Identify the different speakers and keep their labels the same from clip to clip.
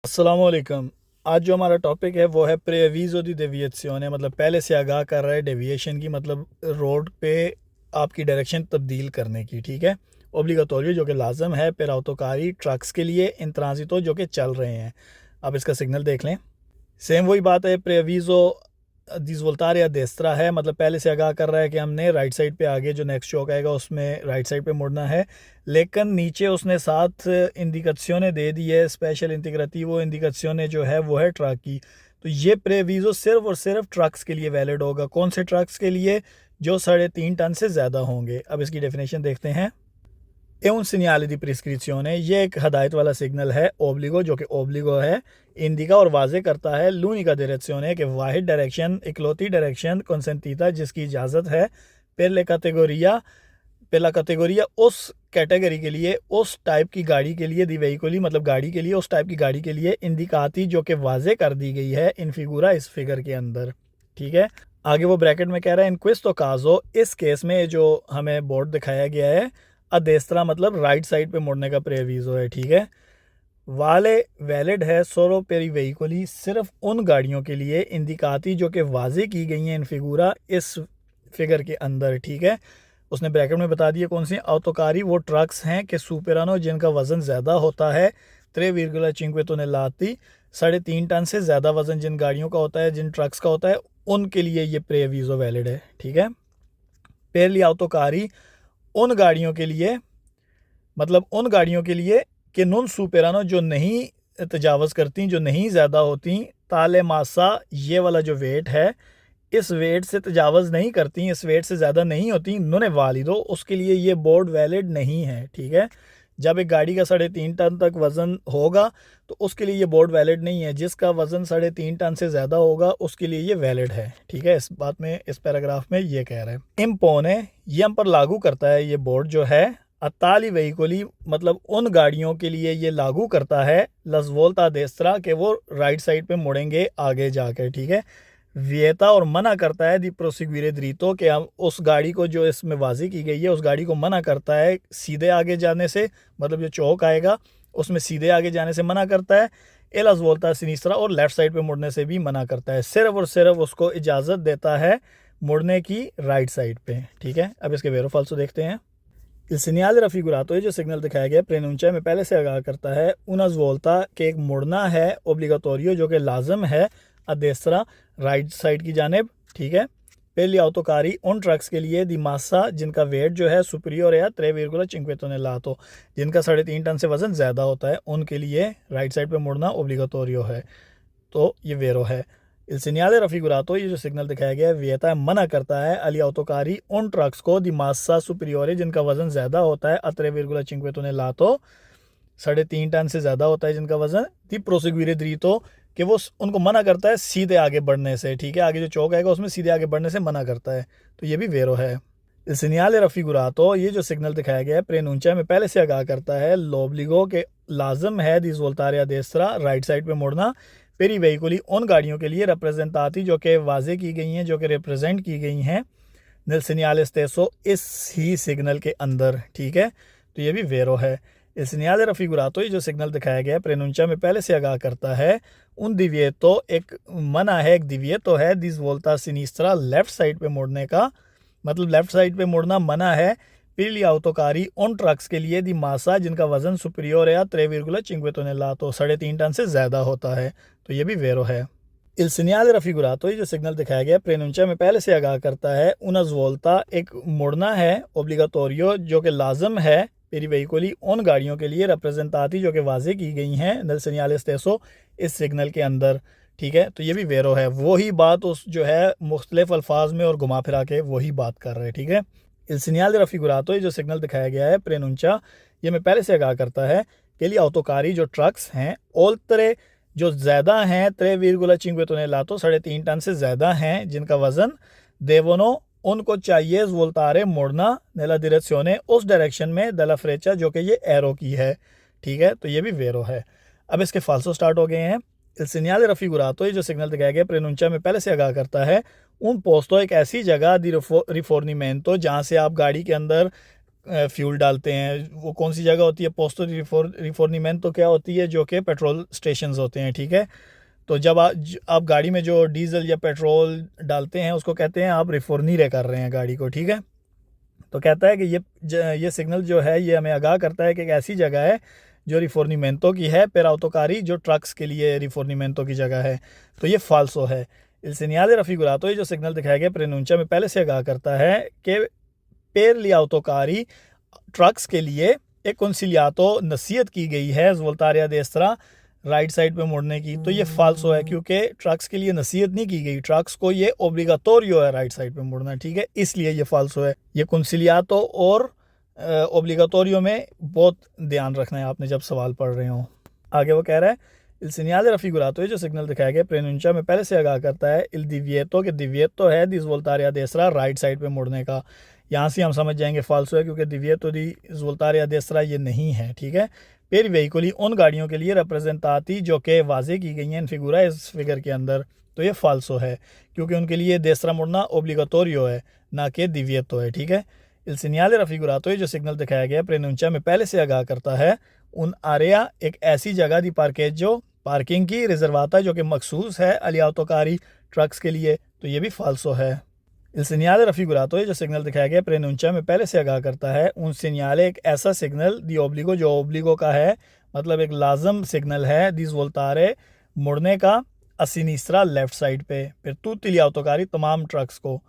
Speaker 1: अस्सलामुअलैकुम। आज जो हमारा टॉपिक है वो है प्रेविज़ो दी डेविएzione, मतलब पहले से आगाह कर रहा है डेविएशन की, मतलब रोड पे आपकी डायरेक्शन तब्दील करने की। ठीक है। ओब्लिगाटोरियो जो कि लाजम है पर autoकारी ट्रक्स के लिए, इन ट्रांजिटो जो कि चल रहे हैं। अब इसका सिग्नल देख लें। सेम वही बात है, प्रेविज़ो दिसवोल्तारे या देस्त्रा है, मतलब पहले से आगाह कर रहा है कि हमने राइट साइड पे आगे जो नेक्स्ट चौक आएगा उसमें राइट साइड पे मुड़ना है। लेकिन नीचे उसने साथ इंडिकेशनें दे दी है, स्पेशल इंटीग्रेटिवो इंडिकेशनें जो है वो है ट्रक की। तो ये प्रेविज़ो सिर्फ और सिर्फ ट्रक्स के लिए वैलिड होगा। कौन से ट्रक्स के लिए? जो 3.5 टन से ज़्यादा होंगे। अब इसकी डेफिनेशन देखते हैं। è un segnale di prescrizione, ये एक हदायत वाला सिग्नल है। ओब्लिगो जो कि ओब्लिगो है, इंडिका और वाजे करता है l'unica direzione कि वाहिद डायरेक्शन, इकलौती डायरेक्शन consentita जिसकी इजाज़त है per la categoria उस कैटेगरी के लिए, उस टाइप की गाड़ी के लिए, दी वेहिकोली मतलब गाड़ी के लिए, उस टाइप की गाड़ी के लिए, इंडिकाती जो कि वाजे कर दी गई है इन फिगूरा, इस फिगर के अंदर। ठीक है। आगे वो ब्रैकेट में कह रहा है इन क्विस्तो काजो, इस केस में जो हमें बोर्ड दिखाया गया है, अदेस्त्रा मतलब राइट साइड पे मुड़ने का प्रेविज़ो है। ठीक है। वाले वैलिड है सोरो पेरी वेहिकोली, सिर्फ उन गाड़ियों के लिए, इंडिकाती जो कि वाजे की गई हैं इन फिगूरा, इस फिगर के अंदर। ठीक है। उसने ब्रैकेट में बता दिया कौन सी autoकारी वो ट्रक्स हैं कि सुपेरानो जिनका वज़न ज़्यादा होता है, 3,5 टनेलाती, 3.5 टन से ज़्यादा वज़न जिन गाड़ियों का होता है, जिन ट्रक्स का होता है, उनके लिए ये प्रेविज़ो वैलिड है। ठीक है। पेरली autoकारी उन गाड़ियों के लिए, मतलब उन गाड़ियों के लिए कि नॉन सुपेरानो जो नहीं तजावज़ करती, जो नहीं ज़्यादा होती, ताले मासा ये वाला जो वेट है, इस वेट से तजावज़ नहीं करती, इस वेट से ज़्यादा नहीं होती, नोने वालिदो, उसके लिए ये बोर्ड वैलिड नहीं है। ठीक है। जब एक गाड़ी का 3.5 टन तक वज़न होगा तो उसके लिए ये बोर्ड वैलिड नहीं है। जिसका वज़न 3.5 टन से ज़्यादा होगा उसके लिए ये वैलिड है। ठीक है। इस बात में, इस पैराग्राफ में ये कह रहे हैं। इम्पोने ये हम पर लागू करता है ये बोर्ड जो है, अताली वेहिकोली मतलब उन गाड़ियों के लिए ये लागू करता है, लसवोल्ता देस्त्रा के वो राइट साइड पे मुड़ेंगे आगे जाकर। ठीक है। वियता और मना करता है दी प्रोसिक्यूरे द्रीतो कि हम उस गाड़ी को जो इसमें वाजी की गई है उस गाड़ी को मना करता है सीधे आगे जाने से, मतलब जो चौक आएगा उसमें सीधे आगे जाने से मना करता है। एलस बोलता है सिनिस्त्रा और लेफ़्ट साइड पे मुड़ने से भी मना करता है। सिर्फ और सिर्फ उसको इजाज़त देता है मुड़ने की राइट साइड पे। ठीक है। अब इसके वेरो फाल्सो देखते हैं। इस सिग्नल रफिगुरातो, ये जो सिग्नल दिखाया गया प्रेनुंचा में पहले से आगाह करता है उनस वोल्ता के एक मुड़ना है ओब्लिगाटोरियो जो कि लाजम है अदेस्त्रा राइट साइड की जानिब। ठीक है। पहली autoकारी उन ट्रक्स के लिए दी मासा जिनका वेट जो है सुपीरियर है 3,5 टनेलातो, जिनका 3.5 टन से वज़न ज़्यादा होता है, उनके लिए राइट साइड पे मुड़ना ओब्लिगाटोरियो है। तो ये वेरो है। इल segnale raffigurato, ये जो सिग्नल दिखाया गया है वियता मना करता है अली autoकारी उन ट्रक्स को दी मासा सुपीरियर जिनका वज़न ज़्यादा होता है, 3,5 टनेलातो 3.5 टन से ज़्यादा होता है जिनका वज़न, दी प्रोसिक्यूरे द्रीतो कि वो उनको मना करता है सीधे आगे बढ़ने से। ठीक है। आगे जो चौक आएगा उसमें सीधे आगे बढ़ने से मना करता है। तो ये भी वेरो है। इल segnale raffigurato, ये जो सिग्नल दिखाया गया है प्रेनुंचा में पहले से आगाह करता है लोब्लिगो के लाजम है दी वोल्तारे देस्त्रा राइट साइड पे मुड़ना पेरी वेहिकोली उन गाड़ियों के लिए रिप्रेजेंटाती जो कि वाजे की गई हैं, जो कि रिप्रेजेंट की गई हैं नल segnale stesso, इस ही सिग्नल के अंदर। ठीक है। तो ये भी वेरो है। इस segnale raffigurato, ये जो सिग्नल दिखाया गया है प्रेनुंचा में पहले से आगाह करता है उन दिविएतो, एक मना है, एक दिविएतो है दिस वोल्ता सिनिस्त्रा लेफ्ट साइड पे मुड़ने का, मतलब लेफ्ट साइड पे मुड़ना मना है पीली autoकारी उन ट्रक्स के लिए दी मासा जिनका वज़न सुपीरियर है 3,5 टनेलातो 3.5 टन से ज़्यादा होता है। तो ये भी वेरो है। इल segnale raffigurato, ये जो सिग्नल दिखाया गया प्रेनुंचा में पहले से आगाह करता है उनस वोल्ता एक मुड़ना है ओब्लिगाटोरियो जो कि लाजम है पेरी वेहिकोली उन गाड़ियों के लिए रिप्रेजेंटाती जो कि वाजे की गई हैं नल segnale stesso, इस सिग्नल के अंदर। ठीक है। तो ये भी वेरो है। वही बात उस जो है मुख्तलिफ अल्फाज में और घुमा फिरा के वही बात कर रहे हैं। ठीक है। इल segnale raffigurato, ये जो सिग्नल दिखाया गया है प्रेनुंचा, ये मैं पहले से आगाह करता है के लिए autoकारी जो ट्रक्स हैं ओल्तरे जो ज़्यादा हैं 3,5 टनेलातो 3.5 टन से ज़्यादा हैं जिनका वज़न, देवोनो उनको चाहिए वोल्तारे मुड़ना नेला डिरेzione उस डायरेक्शन में दला फ्रेचा जो कि ये एरो की है। ठीक है। तो ये भी वेरो है। अब इसके फाल्सो स्टार्ट हो गए हैं। इल segnale raffigurato, ये जो सिग्नल दिखाया गया प्रेनुंचा में पहले से आगाह करता है उन पोस्तो एक ऐसी जगह दी रिफोर्निमेंटो जहाँ से आप गाड़ी के अंदर फ्यूल डालते हैं। वो कौन सी जगह होती है? पोस्टो रिफोर्नीमेंटो क्या होती है? जो कि पेट्रोल स्टेशंस होते हैं, ठीक है। तो जब आप गाड़ी में जो डीजल या पेट्रोल डालते हैं उसको कहते हैं आप रिफोर्नीरे कर रहे हैं गाड़ी को, ठीक है। तो कहता है कि ये सिग्नल जो है ये हमें आगाह करता है कि एक ऐसी जगह है जो रिफोर्नीमेंटो की है, पर autoकारी जो ट्रक्स के लिए रिफोर्नीमेंटो की जगह है। तो ये फाल्सो है। इल segnale raffigurato, ये जो सिग्नल दिखाया गया प्रेनुंचा में पहले से आगाह करता है कि per gli autoकारी ट्रक्स के लिए एक कंसिलियातो नसीहत की गई है svoltare a destra right side पे मुड़ने की। तो ये फाल्सो है क्योंकि ट्रक्स के लिए नसीहत नहीं की गई, ट्रक्स को ये ओब्लिगाटोरियो है राइट साइड पे मुड़ना, ठीक है, इसलिए ये फाल्सो है। ये कंसिलियातो और ओब्लिगाटोरियो में बहुत ध्यान रखना है आपने जब सवाल पढ़ रहे हो। आगे वो कह रहा है इल segnale raffigurato, ये जो सिग्नल दिखाया गया प्रेनुंचा में पहले से आगाह करता है इल divieto के divieto है दी svoltare a destra right side पे मुड़ने का। यहाँ से हम समझ जाएंगे फाल्सो है क्योंकि divieto the svoltare a destra ये नहीं है, ठीक है। पेर वेहिकुली उन गाड़ियों के लिए रिप्रेजेंटाती जो कि वाजे की गई हैं इन फिगुरा इस फिगर के अंदर, तो ये फाल्सो है क्योंकि उनके लिए देसरा मुड़ना ओब्लिगाटोरियो है ना कि divieto है, ठीक है। इल segnale raffigurato, ये जो सिग्नल दिखाया गया प्रेनुंचा में पहले से आगाह करता है उन आरिया एक ऐसी जगह दी पार्केजो पार्किंग की रिजर्वाता जो कि मखसूस है अली autoकारी ट्रक्स के लिए, तो ये भी फाल्सो है। इल segnale raffigurato, ये जो सिग्नल दिखाया गया प्रेनुंचा में पहले से आगाह करता है उन segnale एक ऐसा सिग्नल दी ओब्लिगो जो ओब्लिगो का है, मतलब एक लाजम सिग्नल है दी svoltare मुड़ने का a sinistra लेफ्ट साइड पे फिर tutti gli autoकारी तमाम ट्रक्स को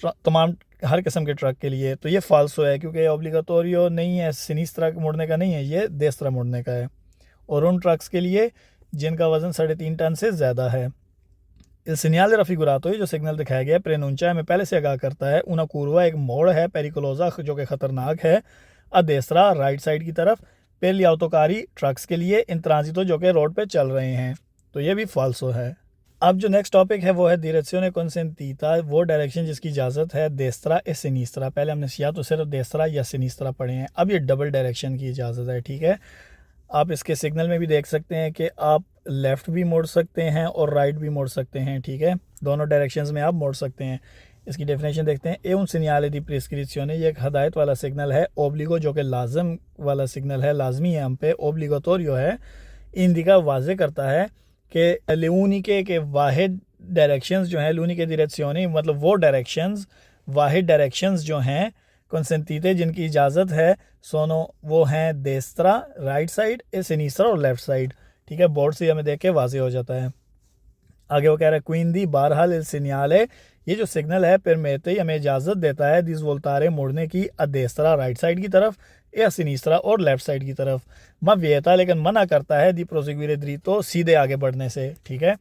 Speaker 1: तमाम हर किस्म के ट्रक के लिए। तो ये फाल्सो है क्योंकि ओब्लिगाटोरियो नहीं है, सिनिस्त्रा मुड़ने का नहीं है, ये देस्त्रा मुड़ने का है और उन ट्रक्स के लिए जिनका वजन 3.5 टन से ज़्यादा है। इल segnale raffigurato, ये जो सिग्नल दिखाया गया प्रेनुंचा में पहले से आगाह करता है una curva एक मोड़ है पेरिकोलोजा जो कि ख़तरनाक है a destra राइट साइड की तरफ per gli autoकारी ट्रक्स के लिए इन ट्रांजिटो जो कि रोड पे चल रहे हैं, तो ये भी फाल्सो है। अब जो नेक्स्ट टॉपिक है वो है direzione consentita, वो डायरेक्शन जिसकी इजाज़त है देस्त्रा ए सिनिस्त्रा। पहले हमने या तो सिर्फ देस्त्रा या सिनिस्त्रा पढ़े हैं, अब ये डबल डायरेक्शन की इजाज़त है, ठीक है। आप इसके सिग्नल में भी देख सकते हैं कि आप लेफ़्ट भी मोड़ सकते हैं और राइट भी मोड़ सकते हैं, ठीक है, दोनों डायरेक्शंस में आप मोड़ सकते हैं। इसकी डेफिनेशन देखते हैं। ए उन segnale di prescrizione, ये एक हदायत वाला सिग्नल है, ओब्लिगो जो कि लाजम वाला सिग्नल है, लाजमी है हम पे, ओब्लिगाटोरियो है, इंडिका वाजे करता है कि लूनिके के वाहिद डायरेक्शंस जो हैं लूनिके direzioni मतलब वो डायरेक्शंस वाहिद डायरेक्शंस जो हैं कंसेंटीते जिनकी इजाज़त है सोनो वो हैं देस्त्रा राइट साइड ए सिनिस्त्रा और लेफ़्ट साइड, ठीक है। बोर्ड से हमें देख के वाजे हो जाता है। आगे वो कह रहा है क्विंदी बहरहाल इल segnale, ये जो सिग्नल है परमेते ही हमें इजाज़त देता है दी svoltare मुड़ने की a destra राइट साइड की तरफ या सिनिस्त्रा और लेफ़्ट साइड की तरफ, मा वियता लेकिन मना करता है दी प्रोसेग्यूरे ड्रीतो सीधे आगे बढ़ने से, ठीक है।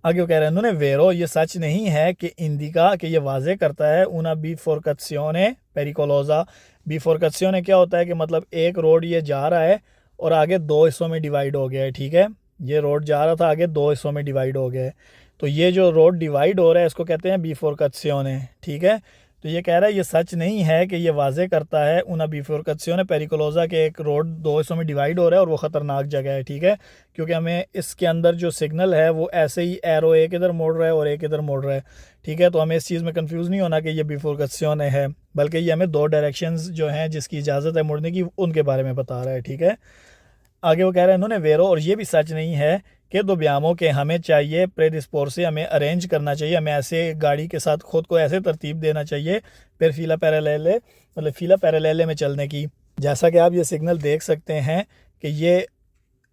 Speaker 1: आगे वो कह रहे हैं उन्होंने वेरो, ये सच नहीं है कि इंडिका कि ये वाजे करता है una biforcazione pericolosa। बिफोरकासियोने क्या होता है कि मतलब एक रोड ये जा रहा है और आगे दो हिस्सों में डिवाइड हो गया है, ठीक है, ये रोड जा रहा था आगे दो हिस्सों में डिवाइड हो गया है, तो ये जो रोड डिवाइड हो रहा है इसको कहते हैं बिफोरकासियोने, ठीक है। तो ये कह रहा है ये सच नहीं है कि ये वाजे करता है una biforcazione pericolosa के एक रोड दो हिस्सों में डिवाइड हो रहा है और वो ख़तरनाक जगह है, ठीक है, क्योंकि हमें इसके अंदर जो सिग्नल है वो ऐसे ही एरो एक इधर मोड़ रहा है और एक इधर मोड़ रहा है, ठीक है। तो हमें इस चीज़ में कंफ्यूज नहीं होना कि ये बिफोरकासियोने है, बल्कि ये हमें दो डायरेक्शंस जो हैं जिसकी इजाज़त है मुड़ने की उनके बारे में बता रहा है, ठीक है। आगे वो कह रहे हैं इन्होंने वेरो, और ये भी सच नहीं है कि दो ब्यामों के हमें चाहिए प्रेडिस्पोर से हमें अरेंज करना चाहिए, हमें ऐसे गाड़ी के साथ खुद को ऐसे तरतीब देना चाहिए फिर फीला पैरेलले मतलब फीला पैरेलले में चलने की। जैसा कि आप ये सिग्नल देख सकते हैं कि ये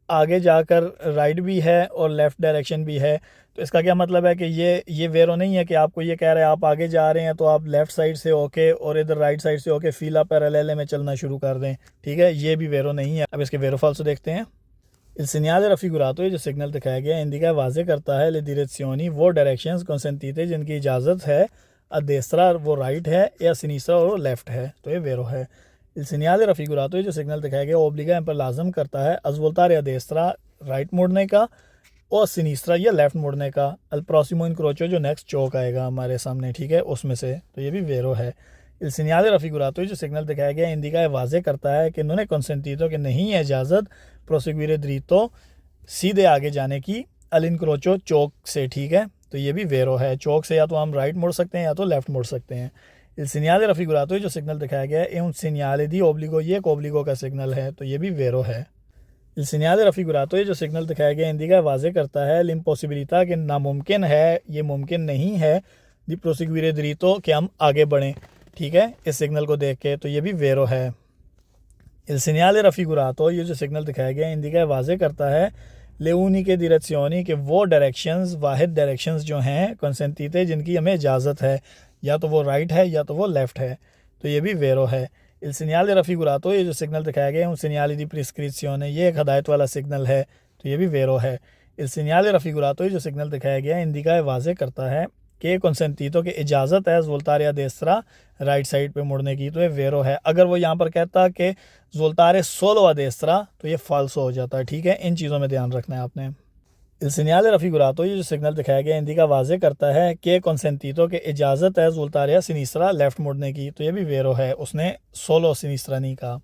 Speaker 1: आगे जाकर राइट भी है और लेफ़्ट डायरेक्शन भी है, तो इसका क्या मतलब है कि ये वेरो नहीं है कि आपको ये कह रहे हैं आप आगे जा रहे हैं तो आप लेफ़्ट साइड से होके और इधर राइट साइड से होके फीला पैरेलले में चलना शुरू कर दें, ठीक है, ये भी वेरो नहीं है। अब इसके वेरो फाल्सो देखते हैं। इल segnale raffigurato, ये जो सिग्नल दिखाया गया इंडिका वाजे करता है ले direzioni वो डायरेक्शंस consentite जिनकी इजाज़त है a destra वो राइट है या सिनिस्त्रा और लेफ़्ट है, तो ये वेरो है। इल segnale raffigurato, ये जो सिग्नल दिखाया गया ओब्लिगा पर लाजम करता है a svoltare a destra right मुड़ने का और सिनिस्त्रा या लेफ़्ट मुड़ने का अल प्रोसिमो इनक्रोचो जो नेक्स्ट चौक आएगा हमारे सामने, ठीक है, उसमें से, तो ये भी वेरो है। इल segnale raffigurato, जो सिग्नल दिखाया गया इंडिका वाजे करता है कि इन्होंने consentito कि नहीं है इजाज़त प्रोसेग्यूरे ड्रीतो सीधे आगे जाने की अल इनक्रोचो चौक से, ठीक है, तो ये भी वेरो है। चौक से या तो हम राइट मुड़ सकते हैं या तो लेफ़्ट मुड़ सकते हैं। Il segnale raffigurato जो सिग्नल दिखाया गया है è un segnale di obbligo, ये एक ओब्लिगो का सिग्नल है, तो ये भी वेरो है। Il segnale raffigurato ये जो सिग्नल दिखाया गया इंडिका वाजे करता है l'impossibilità कि नामुमकिन है, ये मुमकिन नहीं है di proseguire dritto कि हम आगे बढ़ें, ठीक है, इस सिग्नल को देख के, तो ये भी वेरो है। Il segnale raffigurato ये जो सिग्नल दिखाया गया इंडिका वाजे करता है ले uniche direzioni कि वो डायरेक्शंस, वाहिद डायरेक्शंस जो हैं consentite जिनकी हमें इजाज़त है, या तो वो राइट है या तो वो लेफ़्ट है, तो ये भी वेरो है। Il segnale raffigurato ये जो सिग्नल दिखाया गया है un segnale di prescrizione, ये एक हदायत वाला सिग्नल है, तो ये भी वेरो है। Il segnale raffigurato ये जो सिग्नल दिखाया गया है इंडिका वाजे करता है कि consentito की इजाज़त है ज़ोल्तारे a destra राइट साइड पे मुड़ने की, तो ये वेरो है। अगर वो यहाँ पर कहता कि ज़ोल्तारे solo a destra तो ये फाल्सो हो जाता है, ठीक है, इन चीज़ों में ध्यान रखना है आपने। Il segnale raffigurato ये जो सिग्नल दिखाया गया इंडिका वाजे करता है कि consentito की इजाज़त है ज़ोल्तारे a sinistra लेफ़्ट मुड़ने की, तो ये भी वेरो है, उसने solo sinistra नहीं कहा।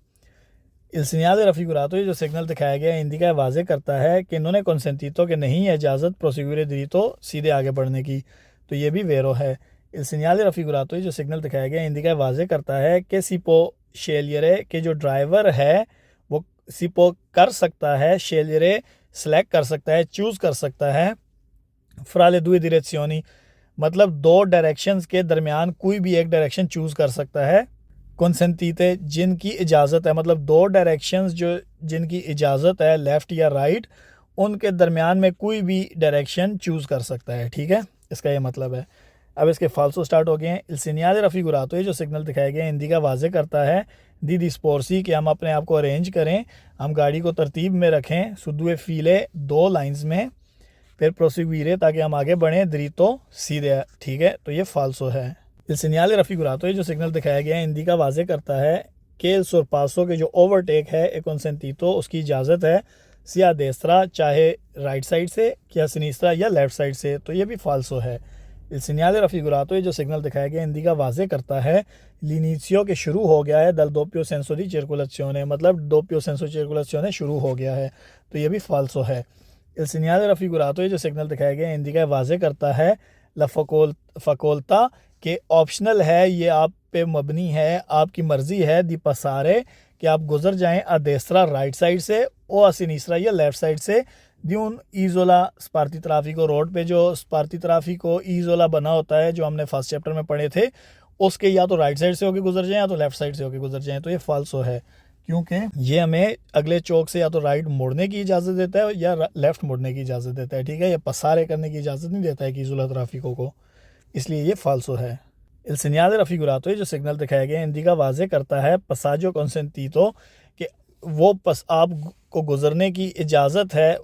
Speaker 1: Il segnale raffigurato ये जो सिग्नल दिखाया गया इंडिका वाजे करता है कि इन्होंने consentito के नहीं है इजाज़त proseguire dritto सीधे आगे बढ़ने की, तो ये भी वेरो है। Il segnale raffigurato ये जो सिग्नल दिखाया गया इंडिका वाजे करता है कि si può scegliere के जो ड्राइवर है वो si può कर सकता है, scegliere सेलेक्ट कर सकता है, चूज़ कर सकता है fra le due direzioni, मतलब दो डायरेक्शंस के दरमियान कोई भी एक डायरेक्शन चूज़ कर सकता है। consentite जिनकी इजाज़त है, मतलब दो डायरेक्शंस जो जिनकी इजाज़त है लेफ़्ट या राइट, उनके दरमियान में कोई भी डायरेक्शन चूज़ कर सकता है, ठीक है, इसका ये मतलब है। अब इसके फाल्सो स्टार्ट हो गए हैं। Il segnale raffigurato ये जो सिग्नल दिखाया गया इंडिका वाजे करता है दी disporsi कि हम अपने आप को अरेंज करें, हम गाड़ी को तरतीब में रखें, su due file दो लाइंस में, फिर proseguire ताकि हम आगे बढ़ें, dritto सीधे, ठीक है, तो ये फाल्सो है। Il segnale raffigurato ये जो सिग्नल दिखाया गया इंडिका वाजे करता है कि il sorpasso के जो ओवरटेक है ए consentito उसकी इजाज़त है sia destra चाहे राइट साइड से या sinistra या लेफ़्ट साइड से, तो ये भी फाल्सो है। Il segnale raffigurato ये जो सिग्नल दिखाया गया इंडिका वाजे करता है l'inizio के शुरू हो गया है dal doppio senso di circolazione, मतलब doppio senso circolazione शुरू हो गया है, तो ये भी फाल्सो है। Il segnale raffigurato ये जो सिग्नल दिखाया गया इंडिका वाजे करता है la facoltà के ऑप्शनल है, ये आप पे मबनी है, आपकी मर्ज़ी है di passare कि आप गुजर जाएं a destra राइट साइड से ओ a sinistra या लेफ़्ट साइड से di un isola स्पार्ती ट्राफिको, रोड पे जो स्पार्ती ट्राफिको ईज़ोला बना होता है जो हमने फर्स्ट चैप्टर में पढ़े थे, उसके या तो राइट साइड से होके गुजर जाएं या तो लेफ़्ट साइड से होके गुजर जाएं, तो ये फाल्सो है, क्योंकि ये हमें अगले चौक से या तो राइट मुड़ने की इजाज़त देता है या लेफ़्ट मुड़ने की इजाज़त देता है, ठीक है, ये पसारे करने की इजाज़त नहीं देता है कि ईज़ोला ट्राफिको को, इसलिए ये फाल्सो है। Il segnale raffigurato ये जो सिग्नल दिखाया गया इंडिका वाजे करता है passaggio consentito कि वो आपको गुजरने की इजाज़त है,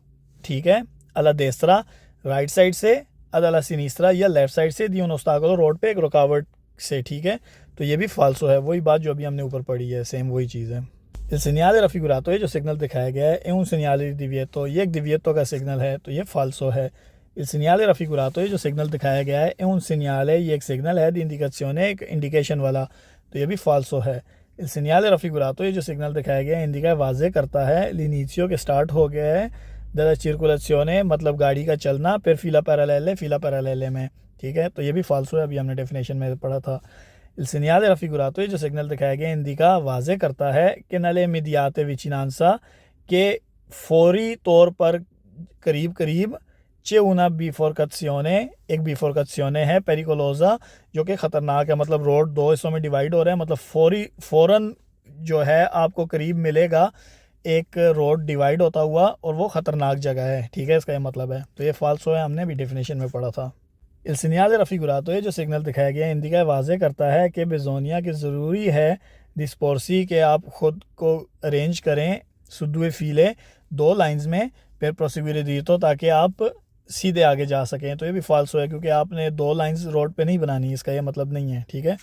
Speaker 1: ठीक है, अला देस्त्रा राइट साइड से, अला सिनिस्त्रा या लेफ़्ट साइड से, दी उन ओस्ताकलो रोड पे एक रुकावट से, ठीक है, तो ये भी फाल्सो है, वही बात जो अभी हमने ऊपर पढ़ी है, सेम वही चीज़ है। Il segnale raffigurato ये जो सिग्नल दिखाया गया है un segnale di divieto, ये एक divieto का सिग्नल है, तो ये फाल्सो है। Il segnale raffigurato ये जो सिग्नल दिखाया गया है un segnale, ये एक सिग्नल है di indicazione, एक इंडिकेशन वाला, तो ये भी फाल्सो है। Il segnale raffigurato ये जो सिग्नल दिखाया गया है इंडिका वाजे करता है l'inizio के स्टार्ट हो गया है della circolazione, मतलब गाड़ी का चलना, फिर fila parallele में, ठीक है, तो ये भी फाल्सो है, अभी हमने डेफिनेशन में पढ़ा था। Il segnale raffigurato ये जो सिग्नल दिखाया गया इंडिका वाजे करता है कि nelle immediate vicinanza के फौरी तौर पर करीब करीब c'è una biforcazione, एक बिफोरकाzione है पेरिकोलोजा जो कि ख़तरनाक है, मतलब रोड दो हिस्सों में डिवाइड हो रहा है, मतलब फ़ौरन जो है आपको करीब मिलेगा एक रोड डिवाइड होता हुआ और वो ख़तरनाक जगह है, ठीक है, इसका ये मतलब है, तो ये फाल्सो है, हमने भी डेफिनेशन में पढ़ा था। Il segnale raffigurato ये जो सिग्नल दिखाया गया इंडिका वाजे करता है कि बेज़ोनिया की ज़रूरी है डिस्पोर्सी के आप ख़ुद को अरेंज करें su due file दो लाइंस में, फिर proseguire dritto ताकि आप सीधे आगे जा सकें, तो ये भी फाल्सो है क्योंकि आपने दो लाइंस रोड पे नहीं बनानी, इसका ये मतलब नहीं है, ठीक है।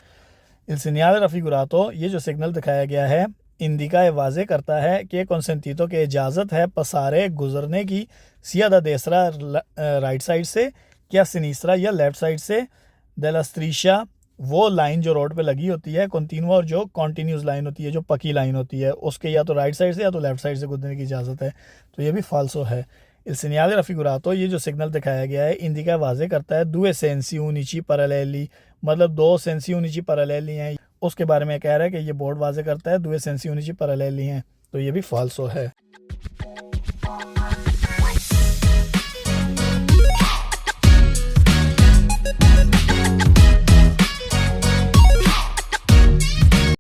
Speaker 1: Il segnale raffigurato ये जो सिग्नल दिखाया गया है इंडिका वाजे करता है कि consentito के इजाज़त है पसारे गुजरने की sia da destra right side से या sinistra या लेफ़्ट साइड से della striscia वो लाइन जो रोड पे लगी होती है continua और जो कॉन्टीन्यूस लाइन होती है जो पक्की लाइन होती है उसके या तो राइट साइड से या तो लेफ़्ट साइड से गुजरने की इजाज़त है, तो ये भी फाल्सो है। Il segnale raffigurato, ये जो सिग्नल दिखाया गया है, इंडिका वाजे करता है due sensi unici paralleli, मतलब दो सेंसी unici paralleli हैं। उसके बारे में कह रहा है कि ये बोर्ड वाजे करता है due sensi unici paralleli हैं, तो ये भी फाल्सो है।